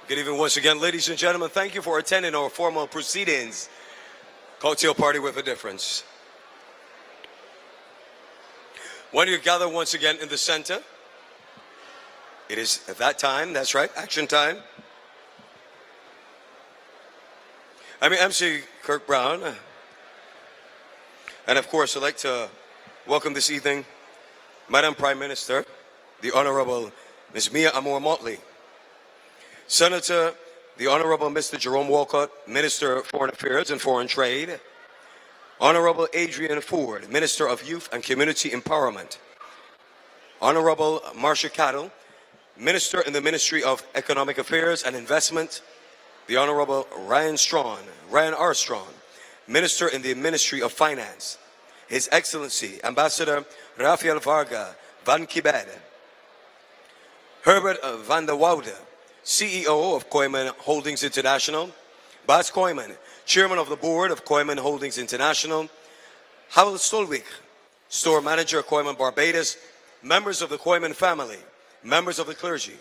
Good evening once again, ladies and gentlemen. Thank you for attending our formal proceedings. Cocktail party with a difference. When you gather once again in the center, it is at that time, that's right, action time. I'm your MC, Kirk Brown. And of course, I'd like to welcome this evening, Madam Prime Minister, the Honorable Ms. Mia Amor-Motley. Senator, the Honorable Mr. Jerome Walcott, Minister of Foreign Affairs and Foreign Trade. Honorable Adrian Ford, Minister of Youth and Community Empowerment. Honorable Marcia Cattle, Minister in the Ministry of Economic Affairs and Investment. The Honorable Ryan R. Strong, Minister in the Ministry of Finance. His Excellency, Ambassador Rafael Varga van Quibed. Herbert van der Woude, CEO of Kooyman Holdings International. Bas Kooyman, Chairman of the Board of Kooyman Holdings International. Howell Stolwijk, Store Manager of Kooyman Barbados. Members of the Kooyman family, members of the clergy,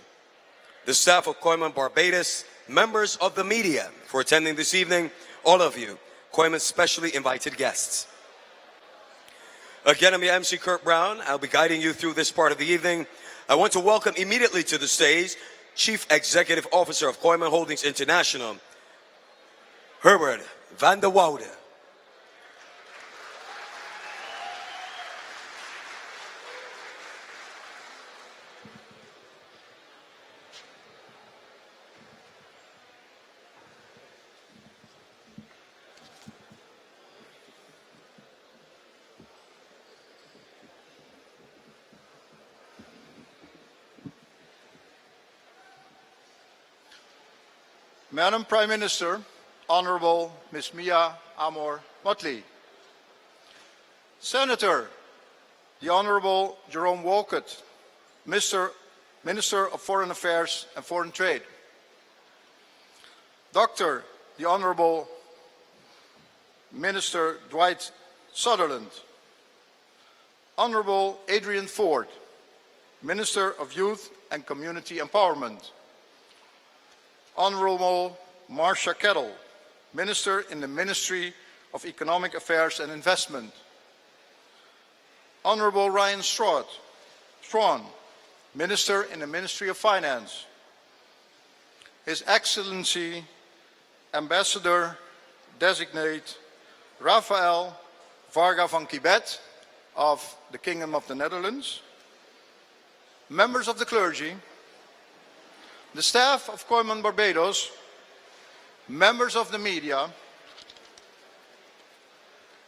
the staff of Kooyman Barbados, members of the media for attending this evening, all of you, Kooyman's specially invited guests. Again, I'm your MC Kirk Brown. I'll be guiding you through this part of the evening. I want to welcome immediately to the stage Chief Executive Officer of Kooyman Holdings International, Herbert van der Woude. Madam Prime Minister, Honorable Ms. Mia Amor-Motley. Senator, the Honorable Jerome Walcott, Minister of Foreign Affairs and Foreign Trade. Doctor, the Honorable Minister Dwight Sutherland. Honorable Adrian Ford, Minister of Youth and Community Empowerment. Honorable Marcia Cattle, Minister in the Ministry of Economic Affairs and Investment. Honorable Ryan Strawn, Minister in the Ministry of Finance. His Excellency, Ambassador-designate Rafael Varga van Quibed of the Kingdom of the Netherlands. Members of the clergy, the staff of Kooyman Barbados, members of the media,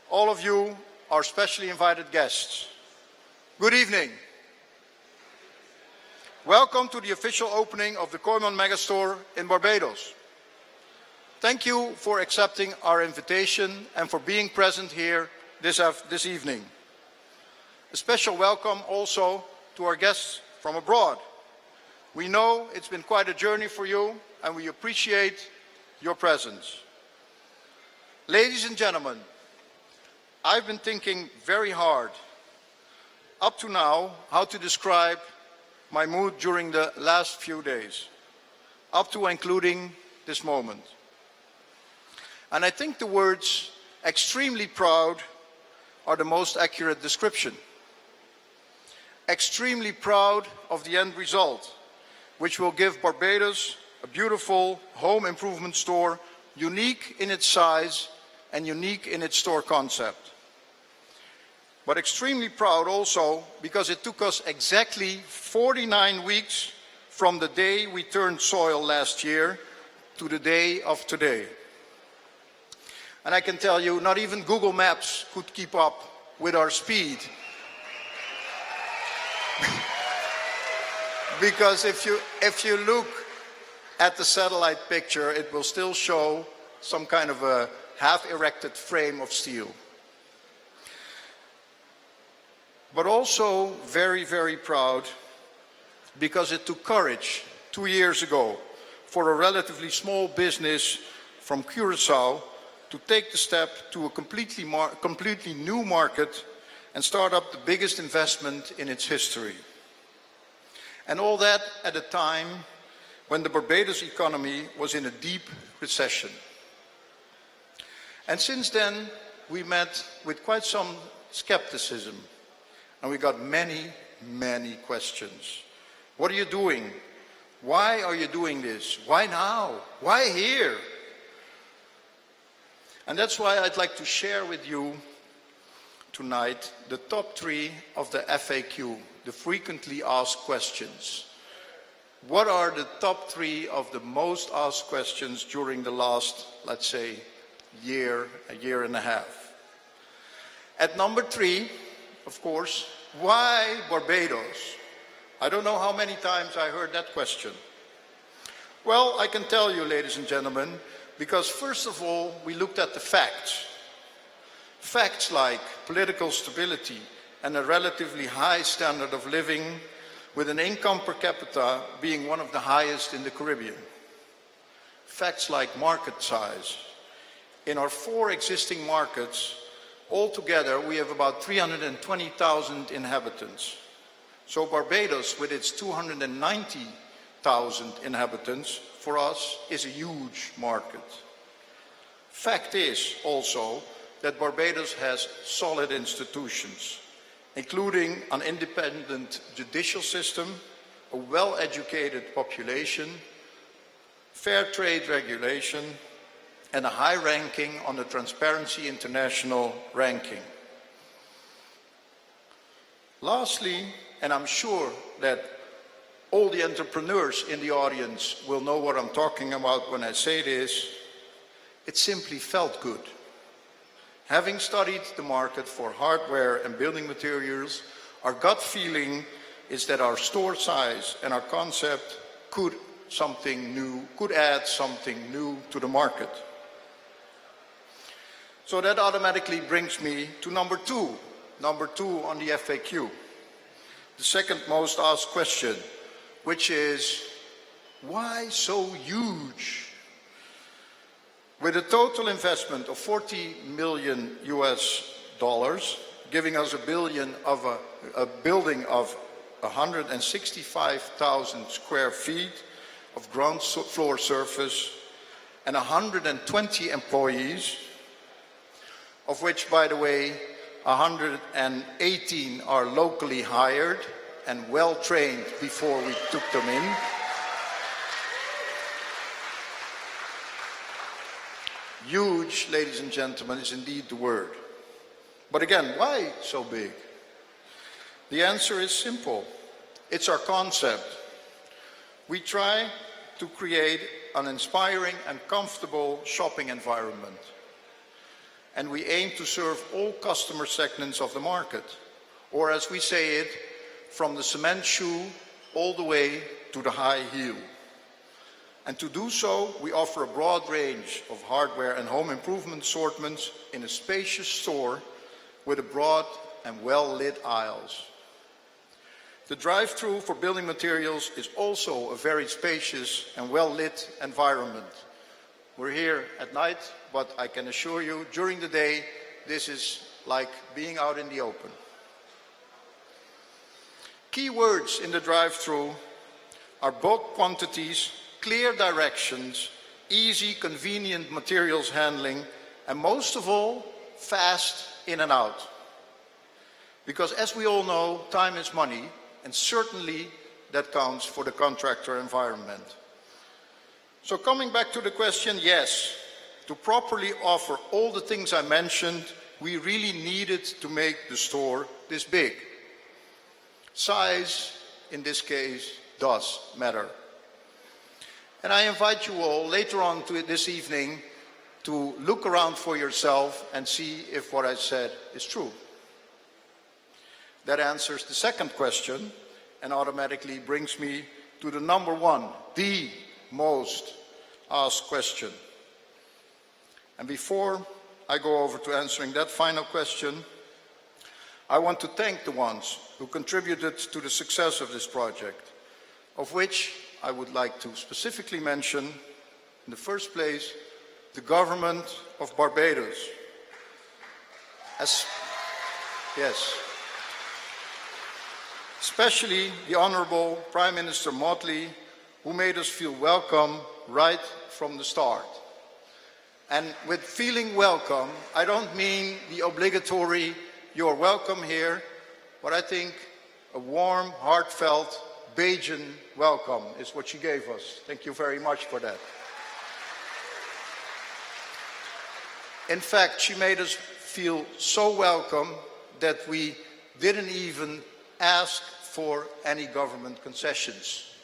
all of you are specially invited guests. Good evening. Welcome to the official opening of the Kooyman Megastore in Barbados. Thank you for accepting our invitation and for being present here this evening. A special welcome also to our guests from abroad. We know it's been quite a journey for you, and we appreciate your presence. Ladies and gentlemen, I've been thinking very hard up to now how to describe my mood during the last few days, up to including this moment. And I think the words extremely proud are the most accurate description. Extremely proud of the end result, which will give Barbados a beautiful home improvement store, unique in its size and unique in its store concept. But extremely proud also because it took us exactly 49 weeks from the day we turned soil last year to the day of today. And I can tell you, not even Google Maps could keep up with our speed. Because if you look at the satellite picture, it will still show some kind of a half-erected frame of steel. But also very, very proud because it took courage 2 years ago for a relatively small business from Curaçao to take the step to a completely new market and start up the biggest investment in its history. And all that at a time when the Barbados economy was in a deep recession. And since then, we met with quite some skepticism, and we got many, many questions. What are you doing? Why are you doing this? Why now? Why here? And that's why I'd like to share with you tonight the top 3 of the FAQ, the frequently asked questions. What are the top 3 of the most asked questions during the last, let's say, a year and a half? At number 3, of course, why Barbados? I don't know how many times I heard that question. Well, I can tell you, ladies and gentlemen, because first of all, we looked at the facts. Facts like political stability and a relatively high standard of living, with an income per capita being one of the highest in the Caribbean. Facts like market size. In our 4 existing markets, altogether we have about 320,000 inhabitants. So Barbados, with its 290,000 inhabitants, for us is a huge market. Fact is also that Barbados has solid institutions, including an independent judicial system, a well-educated population, fair trade regulation, and a high ranking on the Transparency International ranking. Lastly, and I'm sure that all the entrepreneurs in the audience will know what I'm talking about when I say this, it simply felt good. Having studied the market for hardware and building materials, our gut feeling is that our store size and our concept could add something new to the market. So that automatically brings me to number 2 on the FAQ. The second most asked question, which is, why so huge? With a total investment of $40 million US, giving us a building of 165,000 square feet of ground floor surface and 120 employees, of which, by the way, 118 are locally hired and well trained before we took them in. Huge, ladies and gentlemen, is indeed the word. But again, why so big? The answer is simple. It's our concept. We try to create an inspiring and comfortable shopping environment. And we aim to serve all customer segments of the market, or as we say it, from the cement shoe all the way to the high heel. And to do so, we offer a broad range of hardware and home improvement assortments in a spacious store with a broad and well-lit aisles. The drive-through for building materials is also a very spacious and well-lit environment. We're here at night, but I can assure you, during the day, this is like being out in the open. Key words in the drive-through are bulk quantities, clear directions, easy, convenient materials handling, and most of all, fast in and out. Because as we all know, time is money, and certainly that counts for the contractor environment. So coming back to the question, yes, to properly offer all the things I mentioned, we really needed to make the store this big. Size, in this case, does matter. And I invite you all later on this evening to look around for yourself and see if what I said is true. That answers the second question and automatically brings me to the number 1, the most asked question. And before I go over to answering that final question, I want to thank the ones who contributed to the success of this project, of which I would like to specifically mention, in the first place, the government of Barbados. Especially the Honorable Prime Minister Motley, who made us feel welcome right from the start. And with feeling welcome, I don't mean the obligatory "you're welcome here," but I think a warm, heartfelt Bajan welcome is what she gave us. Thank you very much for that. In fact, she made us feel so welcome that we didn't even ask for any government concessions.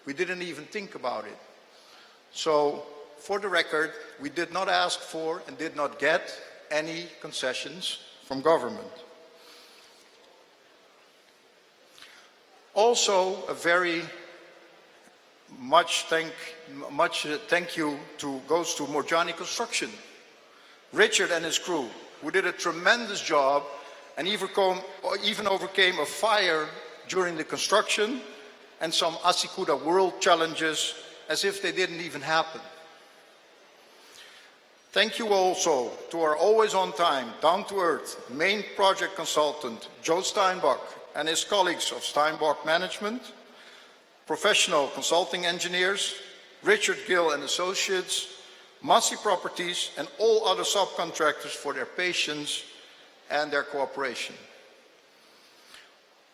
We didn't even think about it. So, for the record, we did not ask for and did not get any concessions from government. Also, a very much thank you goes to Morjani Construction, Richard and his crew, who did a tremendous job and even overcame a fire during the construction and some Asikuda World challenges as if they didn't even happen. Thank you also to our always on time, down to earth, main project consultant, Joe Steinbach, and his colleagues of Steinbach Management, professional consulting engineers, Richard Gill and Associates, Massey Properties, and all other subcontractors for their patience and their cooperation.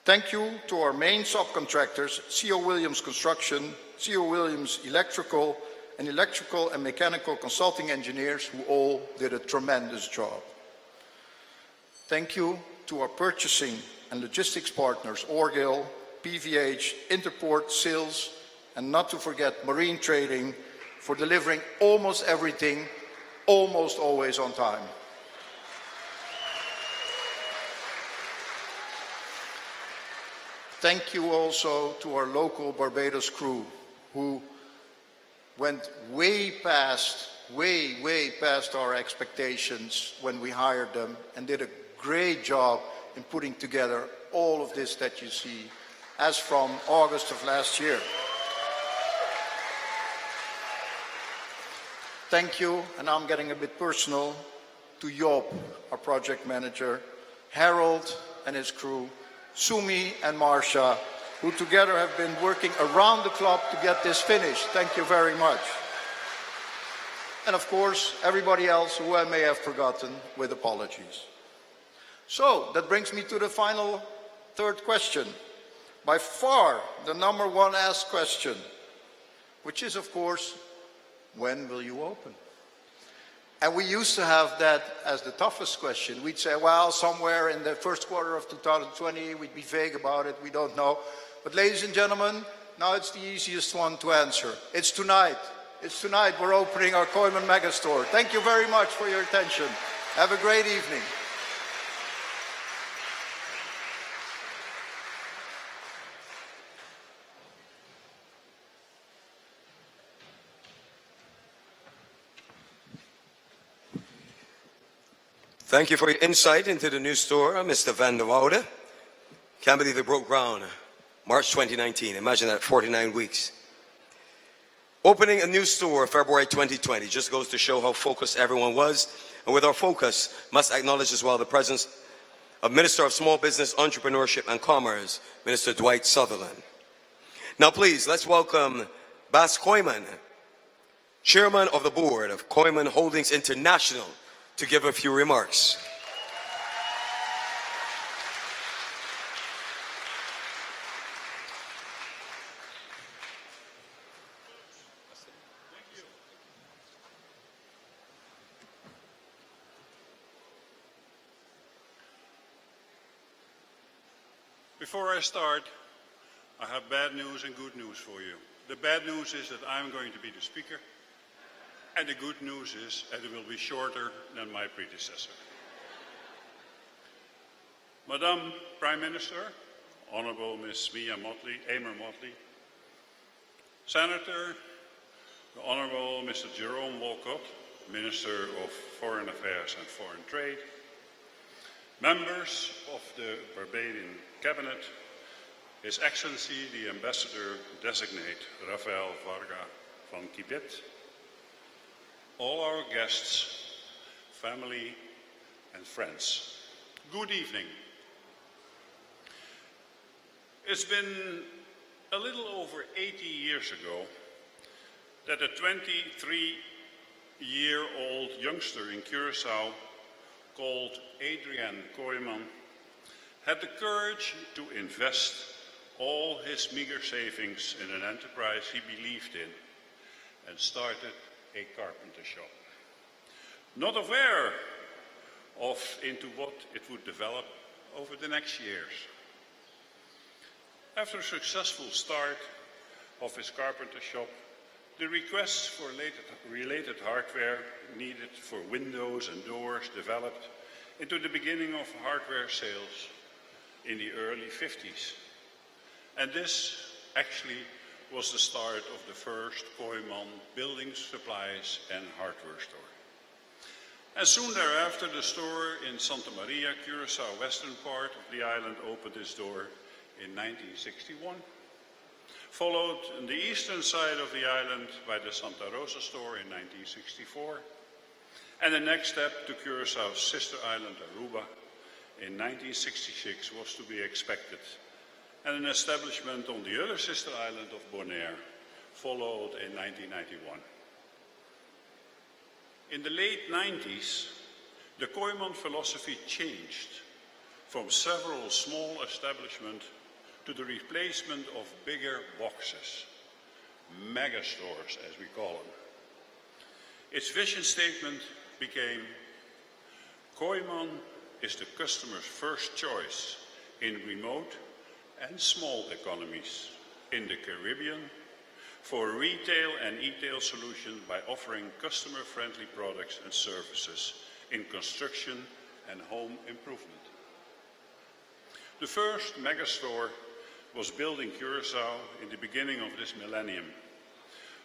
Thank you to our main subcontractors, C.O. Williams Construction, C.O. Williams Electrical and mechanical consulting engineers who all did a tremendous job. Thank you to our purchasing and logistics partners, Orgil, PVH, Interport, Sales, and not to forget Marine Trading, for delivering almost everything, almost always on time. Thank you also to our local Barbados crew, who went way past our expectations when we hired them and did a great job in putting together all of this that you see as from August of last year. Thank you, and I'm getting a bit personal, to Job, our project manager, Harold and his crew, Sumi and Marsha, who together have been working around the clock to get this finished. Thank you very much. And of course, everybody else who I may have forgotten, with apologies. So, that brings me to the final third question. By far, the number one asked question, which is, of course, when will you open? And we used to have that as the toughest question. We'd say, well, somewhere in the first quarter of 2020, we'd be vague about it, we don't know. But ladies and gentlemen, now it's the easiest one to answer. It's tonight. It's tonight we're opening our Kooyman Megastore. Thank you very much for your attention. Have a great evening. Thank you for your insight into the new store, Mr. Van der Woude. Can't believe they broke ground March 2019. Imagine that, 49 weeks. Opening a new store February 2020 just goes to show how focused everyone was. And with our focus, must acknowledge as well the presence of Minister of Small Business, Entrepreneurship and Commerce, Minister Dwight Sutherland. Now please, let's welcome Bas Kooyman, Chairman of the Board of Kooyman Holdings International, to give a few remarks. Before I start, I have bad news and good news for you. The bad news is that I'm going to be the speaker, and the good news is that it will be shorter than my predecessor. Madam Prime Minister, Honorable Ms. Emer Motley, Senator, the Honorable Mr. Jerome Walcott, Minister of Foreign Affairs and Foreign Trade, members of the Barbadian Cabinet, His Excellency the Ambassador-designate Rafael Varga van Kibet, all our guests, family and friends, good evening. It's been a little over 80 years ago that a 23-year-old youngster in Curacao called Adrian Kooyman had the courage to invest all his meager savings in an enterprise he believed in and started a carpenter shop. Not aware into what it would develop over the next years. After a successful start of his carpenter shop, the requests for related hardware needed for windows and doors developed into the beginning of hardware sales in the early 50s. And this actually was the start of the first Kooyman building supplies and hardware store. And soon thereafter, the store in Santa Maria, Curacao, western part of the island, opened its door in 1961, followed on the eastern side of the island by the Santa Rosa store in 1964, and the next step to Curaçao's sister island, Aruba, in 1966 was to be expected, and an establishment on the other sister island of Bonaire followed in 1991. In the late 90s, the Kooyman philosophy changed from several small establishments to the replacement of bigger boxes, megastores as we call them. Its vision statement became, Kooyman is the customer's first choice in remote and small economies in the Caribbean for retail and e-tail solution by offering customer-friendly products and services in construction and home improvement. The first megastore was built in Curaçao in the beginning of this millennium,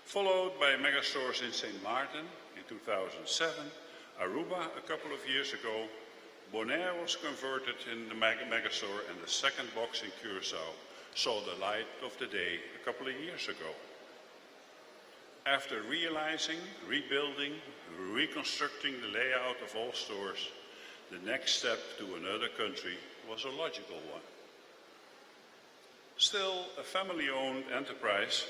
followed by megastores in St. Martin in 2007, Aruba a couple of years ago. Bonaire was converted in the megastore, and the second box in Curaçao saw the light of the day a couple of years ago. After realizing, rebuilding, reconstructing the layout of all stores, the next step to another country was a logical one. Still, a family-owned enterprise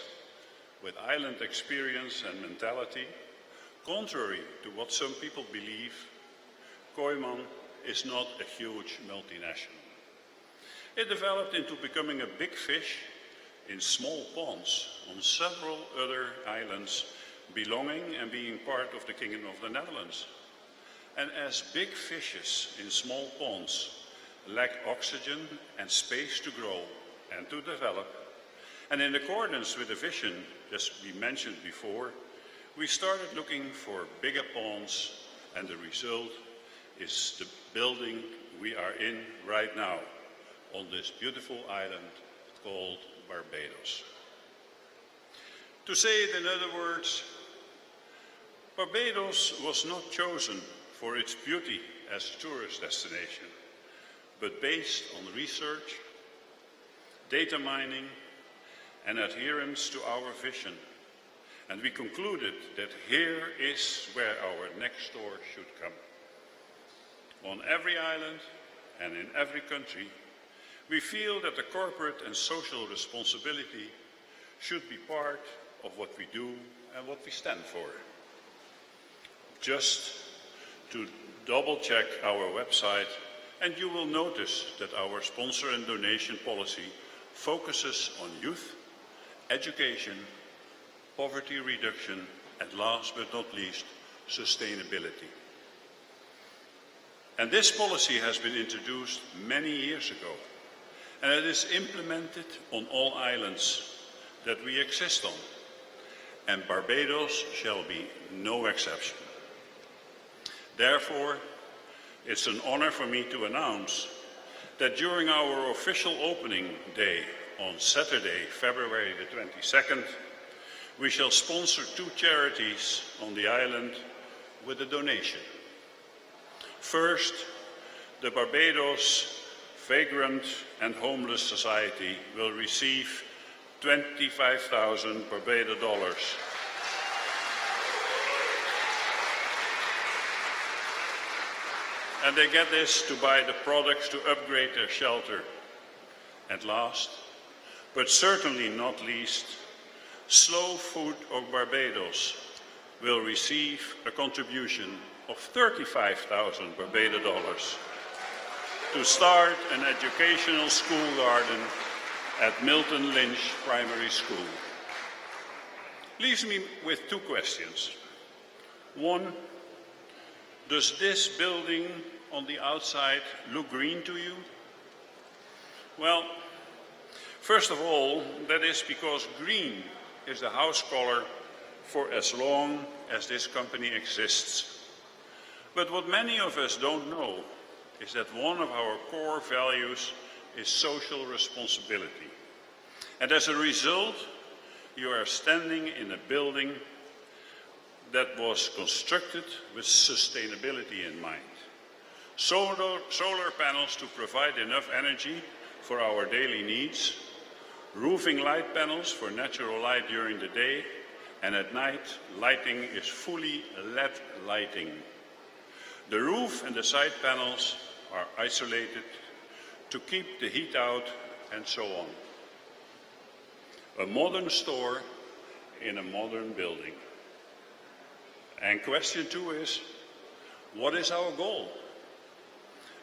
with island experience and mentality, contrary to what some people believe, Kooyman is not a huge multinational. It developed into becoming a big fish in small ponds on several other islands belonging and being part of the Kingdom of the Netherlands. And as big fishes in small ponds lack oxygen and space to grow and to develop, and in accordance with the vision that we mentioned before, we started looking for bigger ponds, and the result is the building we are in right now on this beautiful island called Barbados. To say it in other words, Barbados was not chosen for its beauty as a tourist destination, but based on research, data mining, and adherence to our vision. And we concluded that here is where our next store should come. On every island and in every country, we feel that the corporate and social responsibility should be part of what we do and what we stand for. Just to double-check our website, and you will notice that our sponsor and donation policy focuses on youth, education, poverty reduction, and last but not least, sustainability. And this policy has been introduced many years ago, and it is implemented on all islands that we exist on, and Barbados shall be no exception. Therefore, it's an honor for me to announce that during our official opening day on Saturday, February the 22nd, we shall sponsor 2 charities on the island with a donation. First, the Barbados Vagrant and Homeless Society will receive 25,000 Barbados dollars. And they get this to buy the products to upgrade their shelter. And last, but certainly not least, Slow Food of Barbados will receive a contribution of 35,000 Barbados dollars to start an educational school garden at Milton Lynch Primary School. Leaves me with two questions. One, does this building on the outside look green to you? Well, first of all, that is because green is the house color for as long as this company exists. But what many of us don't know is that one of our core values is social responsibility. And as a result, you are standing in a building that was constructed with sustainability in mind. Solar panels to provide enough energy for our daily needs, roofing light panels for natural light during the day, and at night, lighting is fully LED lighting. The roof and the side panels are isolated to keep the heat out, and so on. A modern store in a modern building. And question two is, what is our goal?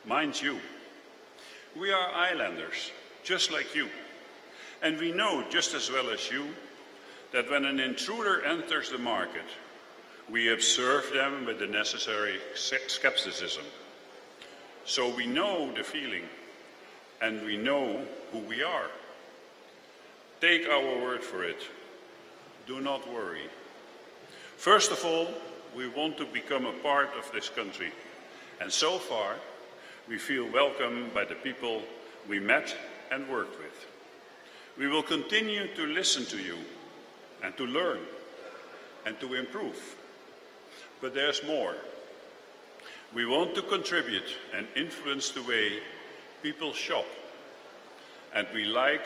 Mind you, we are islanders, just like you. And we know just as well as you that when an intruder enters the market, we observe them with the necessary skepticism. So we know the feeling, and we know who we are. Take our word for it. Do not worry. First of all, we want to become a part of this country. And so far, we feel welcome by the people we met and worked with. We will continue to listen to you and to learn and to improve. But there's more. We want to contribute and influence the way people shop. And we like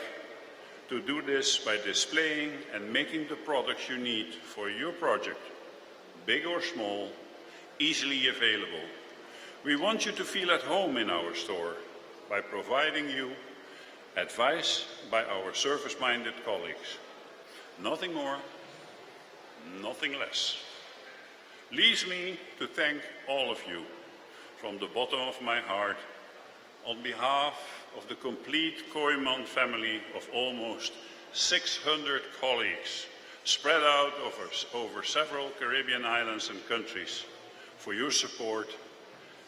to do this by displaying and making the products you need for your project, big or small, easily available. We want you to feel at home in our store by providing you advice by our service-minded colleagues. Nothing more, nothing less. Leaves me to thank all of you from the bottom of my heart on behalf of the complete Kooyman family of almost 600 colleagues spread out over several Caribbean islands and countries for your support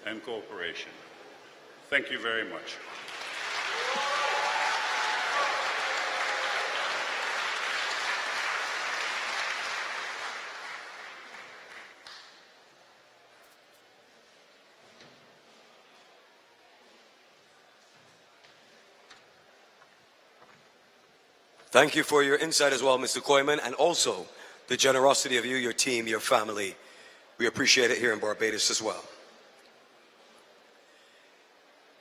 and cooperation. Thank you very much. Thank you for your insight as well, Mr. Kooyman, and also the generosity of you, your team, your family. We appreciate it here in Barbados as well.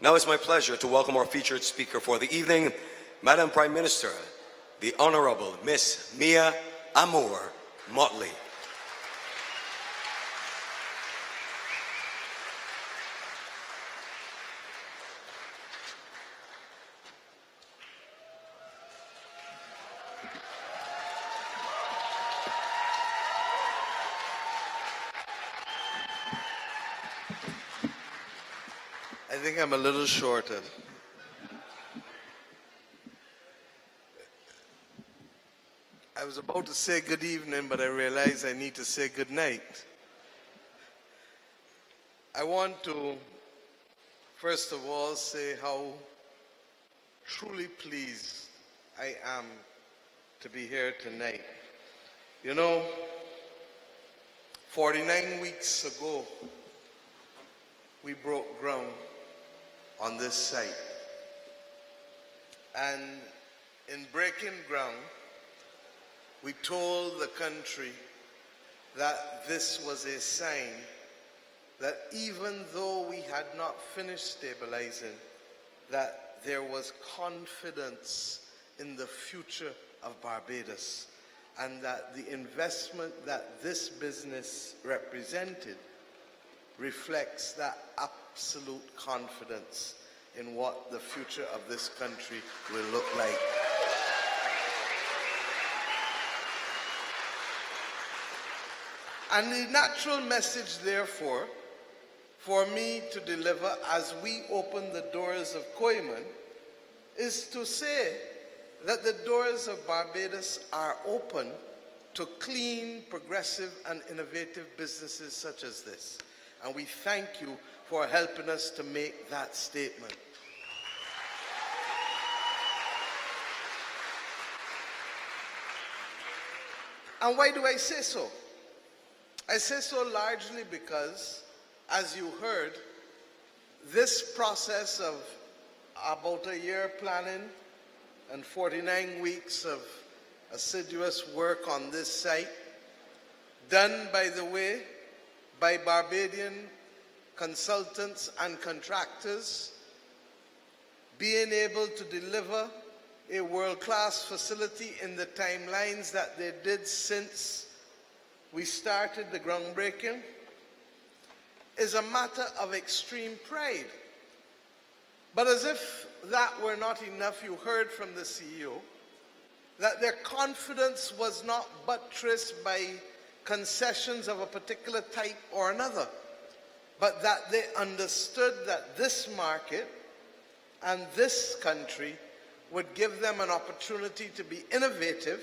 Now it's my pleasure to welcome our featured speaker for the evening, Madam Prime Minister, the Honorable Miss Mia Amour Motley. I think I'm a little shorter. I was about to say good evening, but I realized I need to say good night. I want to, first of all, say how truly pleased I am to be here tonight. You know, 49 weeks ago, we broke ground on this site. And in breaking ground, we told the country that this was a sign that even though we had not finished stabilizing, that there was confidence in the future of Barbados, and that the investment that this business represented reflects that absolute confidence in what the future of this country will look like. And the natural message, therefore, for me to deliver as we open the doors of Kooyman is to say that the doors of Barbados are open to clean, progressive, and innovative businesses such as this. And we thank you for helping us to make that statement. And why do I say so? I say so largely because, as you heard, this process of about a year planning and 49 weeks of assiduous work on this site, done, by the way, by Barbadian consultants and contractors, being able to deliver a world-class facility in the timelines that they did since we started the groundbreaking, is a matter of extreme pride. But as if that were not enough, you heard from the CEO that their confidence was not buttressed by concessions of a particular type or another, but that they understood that this market and this country would give them an opportunity to be innovative,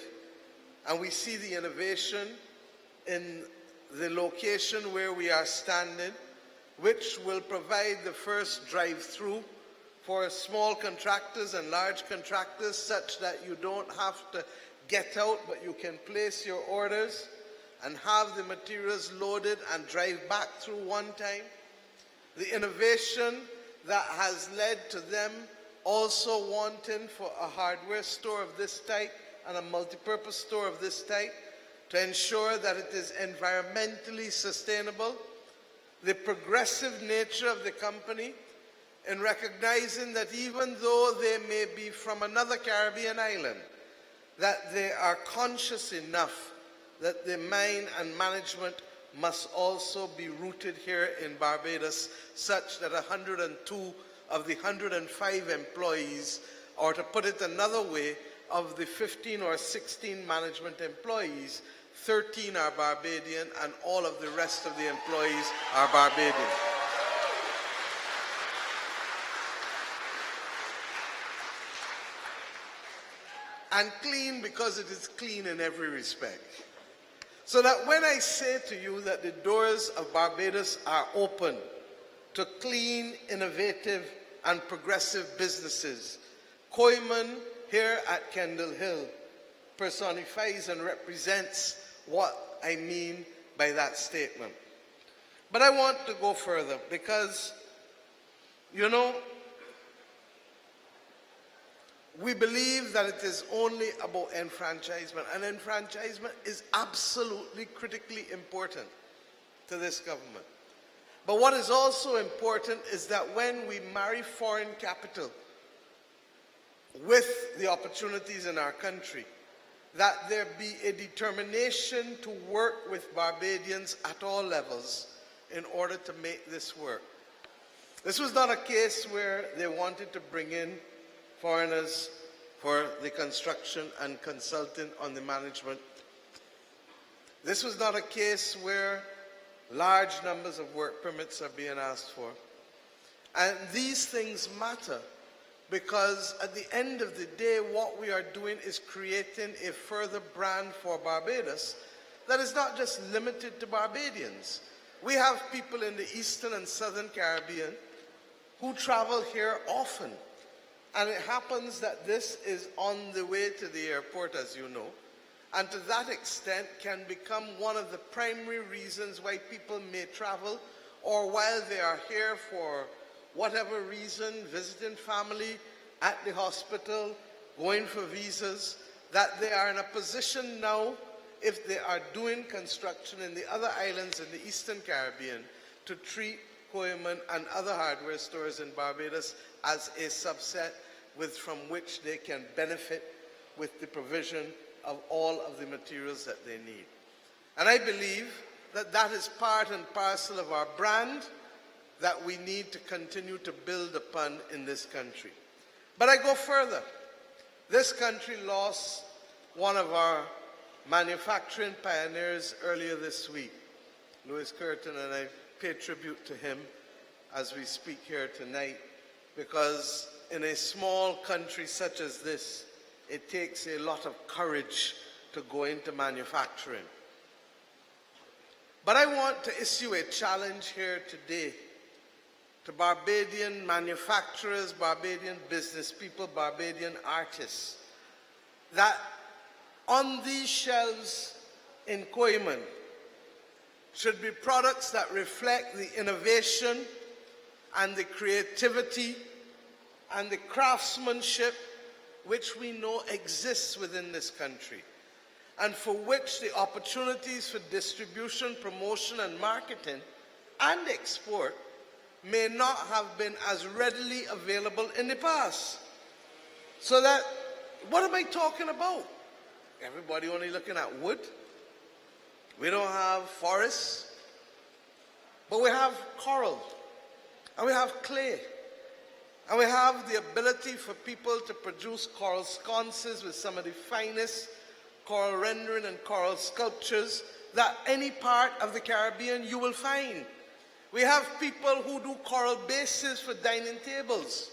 and we see the innovation in the location where we are standing, which will provide the first drive-through for small contractors and large contractors, such that you don't have to get out, but you can place your orders and have the materials loaded and drive back through one time. The innovation that has led to them also wanting for a hardware store of this type and a multipurpose store of this type to ensure that it is environmentally sustainable. The progressive nature of the company in recognizing that even though they may be from another Caribbean island, that they are conscious enough that the mine and management must also be rooted here in Barbados, such that 102 of the 105 employees, or to put it another way, of the 15 or 16 management employees, 13 are Barbadian and all of the rest of the employees are Barbadian. And clean because it is clean in every respect. So that when I say to you that the doors of Barbados are open to clean, innovative, and progressive businesses, Kooyman here at Kendall Hill personifies and represents what I mean by that statement. But I want to go further because, you know, we believe that it is only about enfranchisement, and enfranchisement is absolutely critically important to this government. But what is also important is that when we marry foreign capital with the opportunities in our country, that there be a determination to work with Barbadians at all levels in order to make this work. This was not a case where they wanted to bring in foreigners for the construction and consulting on the management. This was not a case where large numbers of work permits are being asked for. And these things matter because at the end of the day, what we are doing is creating a further brand for Barbados that is not just limited to Barbadians. We have people in the Eastern and Southern Caribbean who travel here often. And it happens that this is on the way to the airport, as you know, and to that extent can become one of the primary reasons why people may travel, or while they are here for whatever reason, visiting family, at the hospital, going for visas, that they are in a position now, if they are doing construction in the other islands in the Eastern Caribbean, to treat Kooyman and other hardware stores in Barbados as a subset from which they can benefit with the provision of all of the materials that they need. And I believe that that is part and parcel of our brand that we need to continue to build upon in this country. But I go further. This country lost one of our manufacturing pioneers earlier this week. Louis Curtin, and I pay tribute to him as we speak here tonight, because in a small country such as this, it takes a lot of courage to go into manufacturing. But I want to issue a challenge here today to Barbadian manufacturers, Barbadian business people, Barbadian artists, that on these shelves in Kooyman should be products that reflect the innovation and the creativity and the craftsmanship which we know exists within this country, and for which the opportunities for distribution, promotion, and marketing and export may not have been as readily available in the past. So that, what am I talking about? Everybody only looking at wood. We don't have forests, but we have coral, and we have clay, and we have the ability for people to produce coral sconces with some of the finest coral rendering and coral sculptures that any part of the Caribbean you will find. We have people who do coral bases for dining tables.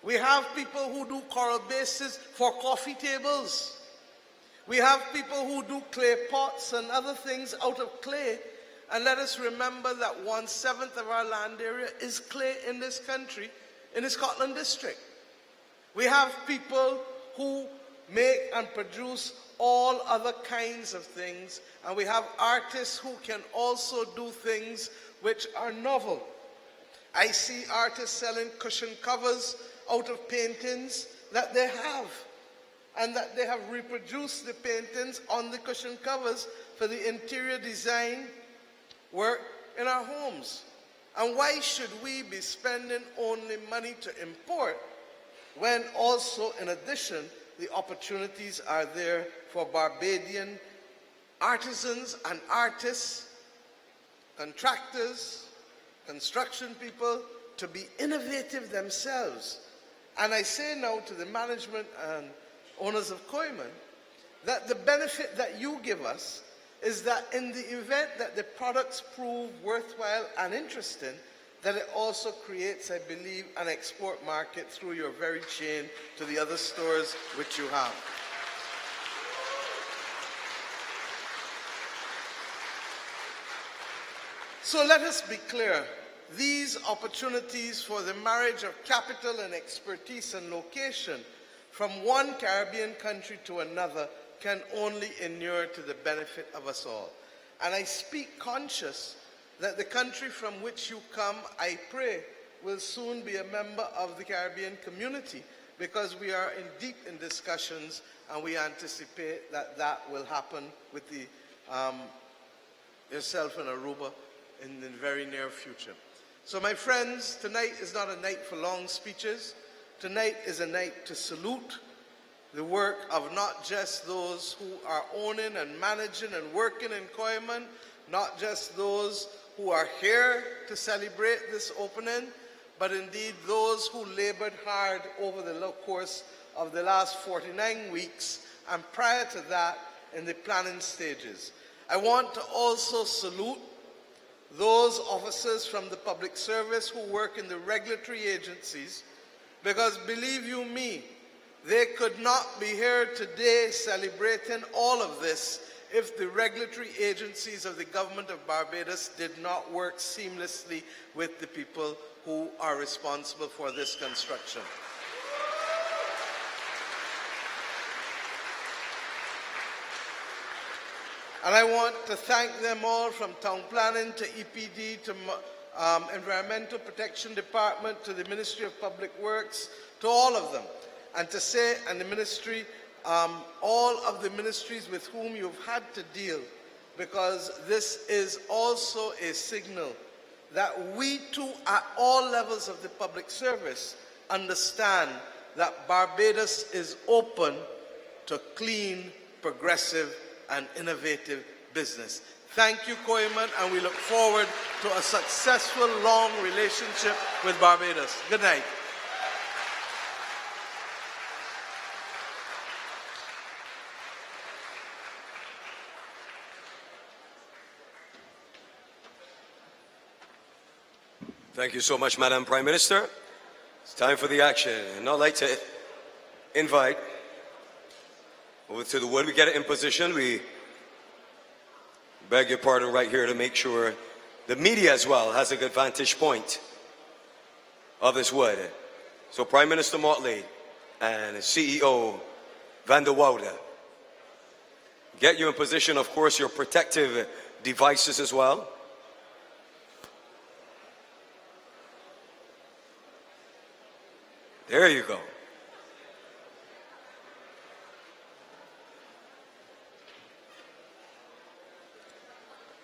We have people who do coral bases for coffee tables. We have people who do clay pots and other things out of clay. And let us remember that 1/7 of our land area is clay in this country, in the Scotland district. We have people who make and produce all other kinds of things, and we have artists who can also do things which are novel. I see artists selling cushion covers out of paintings that they have, and that they have reproduced the paintings on the cushion covers for the interior design work in our homes. And why should we be spending only money to import when also, in addition, the opportunities are there for Barbadian artisans and artists, contractors, construction people to be innovative themselves? And I say now to the management and owners of Kooyman that the benefit that you give us is that in the event that the products prove worthwhile and interesting, that it also creates, I believe, an export market through your very chain to the other stores which you have. So let us be clear. These opportunities for the marriage of capital and expertise and location from one Caribbean country to another can only inure to the benefit of us all. And I speak conscious that the country from which you come, I pray, will soon be a member of the Caribbean community, because we are deep in discussions, and we anticipate that that will happen with the, yourself and Aruba in the very near future. So my friends, tonight is not a night for long speeches. Tonight is a night to salute the work of not just those who are owning and managing and working in Kooyman, not just those who are here to celebrate this opening, but indeed those who labored hard over the course of the last 49 weeks and prior to that in the planning stages. I want to also salute those officers from the public service who work in the regulatory agencies, because believe you me, they could not be here today celebrating all of this if the regulatory agencies of the government of Barbados did not work seamlessly with the people who are responsible for this construction. And I want to thank them all, from town planning to EPD to Environmental Protection Department to the Ministry of Public Works, to all of them. And to say, and the ministry, all of the ministries with whom you've had to deal, because this is also a signal that we too, at all levels of the public service, understand that Barbados is open to clean, progressive, and innovative business. Thank you, Kooyman, and we look forward to a successful, long relationship with Barbados. Good night. Thank you so much, Madam Prime Minister. It's time for the action. And I'd like to invite over to the wood. We get it in position. We beg your pardon right here to make sure the media as well has a good vantage point of this wood. So Prime Minister Motley and CEO Van der Woude, get you in position, of course, your protective devices as well. There you go.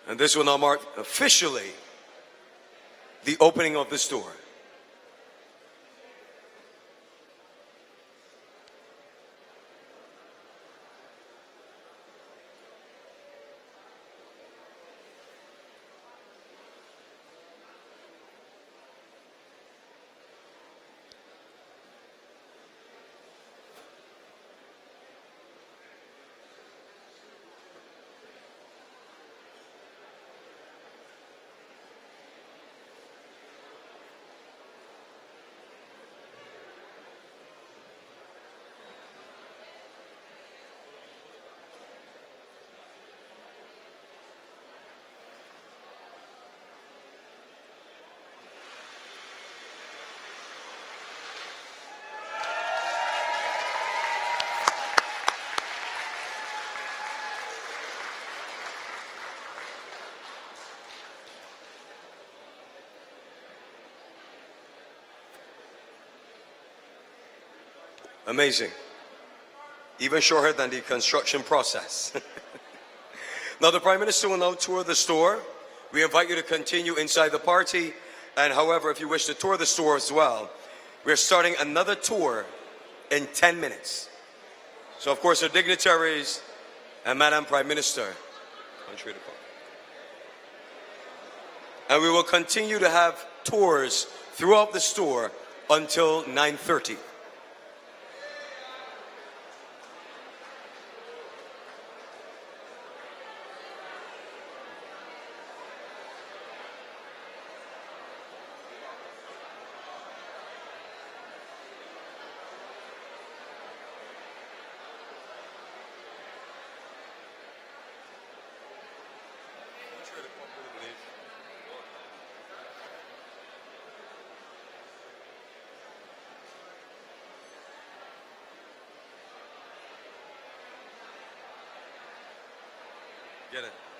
And this will now mark officially the opening of the store. Amazing. Even shorter than the construction process. Now the Prime Minister will now tour the store. We invite you to continue inside the party. And however, if you wish to tour the store as well, we're starting another tour in 10 minutes. So of course, our dignitaries and Madam Prime Minister. And we will continue to have tours throughout the store until 9:30. Get it.